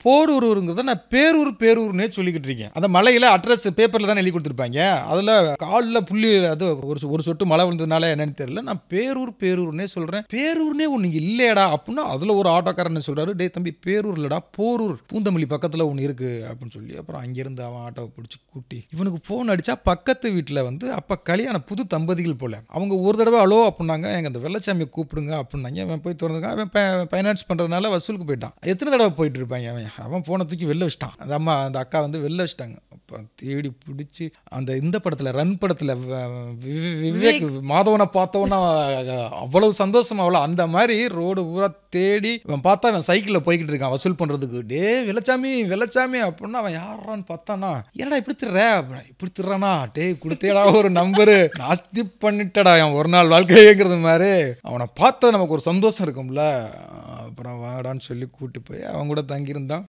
போரூருங்கிறத நான் பேரூர் பேரூர்னே சொல்லிக்கிட்டு இருக்கேன். அந்த மலையில அட்ரஸ் பேப்பர்ல தானே எழுதி கொடுத்துருப்பாங்க. அதுல கால்ல புள்ளி அது ஒரு சொட்டு மழை விழுந்ததுனால என்னன்னு தெரியல. நான் பேரூர் பேரூர்னே சொல்றேன். பேரூர்னே ஒண்ணு இல்லையடா அப்படின்னா அதுல ஒரு ஆட்டோக்காரன் சொல்றாரு, டேய் தம்பி பேரூர் இல்லடா போரூர், பூந்தமல்லி பக்கத்துல ஒண்ணு இருக்கு அப்படின்னு சொல்லி அப்புறம் அங்கிருந்து அவன் ஆட்டோவை பிடிச்சி கூட்டி இவனுக்கு போன் அடிச்சா பக்கத்து வீட்டுல வந்து அப்ப கல்யாண புது தம்பதிகள் போல அவங்க ஒரு தடவை அலோ அப்படின்னாங்க, எங்க அந்த வெள்ளச்சாமியை கூப்பிடுங்க அப்படின்னாங்க. அவன் போய் திறந்துங்க. அவன் ஃபைனான்ஸ் பண்றதுனால வசூலுக்கு போயிட்டான். எத்தனை தடவை போயிட்டு இருப்பாங்க. அவன் போன தூக்கி வெளில வச்சிட்டான். அந்த அம்மா அந்த அக்கா வந்து வெளில வச்சிட்டாங்க. அப்ப தேடி பிடிச்சி அந்த இந்த படத்துல ரன் படத்துல விவேக் மாதவனை பார்த்தவனா அவ்வளவு சந்தோஷம் அவ்வளவு அந்த மாதிரி ரோடு பூரா தேடி அவன் பார்த்தா அவன் சைக்கிளில் போய்கிட்டு இருக்கான் வசூல் பண்றதுக்கு. டே வெள்ளச்சாமி வெள்ளச்சாமி அப்படின்னா அவன் யாரான்னு பார்த்தானா, ஏடா இப்படி திர்ற இப்படி திர்றானா, டே கொடுத்தேடா ஒரு நம்பரு நாஸ்தி பண்ணிட்டடா என் ஒரு நாள் வாழ்க்கைங்கிறது மாதிரி. அவனை பார்த்தா நமக்கு ஒரு சந்தோஷம் இருக்கும்ல. அப்புறம் வாடான்னு சொல்லி கூட்டி போய் அவன் கூட தங்கியிருந்தான்.